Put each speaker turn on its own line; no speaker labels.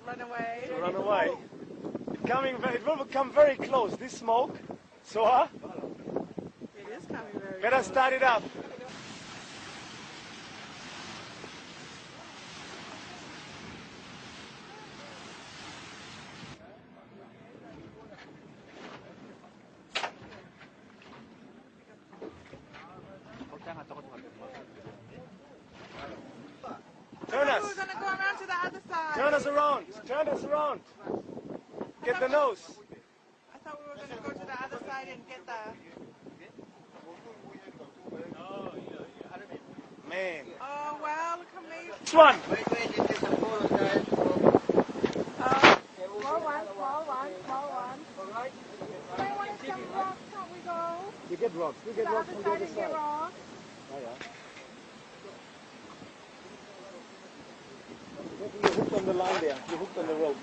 run away.
To run away. It will come very close. This smoke. So,
It is coming very
better
close.
start it up. Turn us.
We're going to go around to the other side.
Turn us around. Turn us around. Get the nose.
I thought we were going to go to the other side and get the...
Man.
Oh, well, look how amazing.
This one.
Small one. I want some rocks, can't we go?
We get rocks. We
To
get
the
rocks
other
from the
side
other
and get
side.
rocks.
Oh, yeah. You're hooked on the line there. You're hooked on the rope.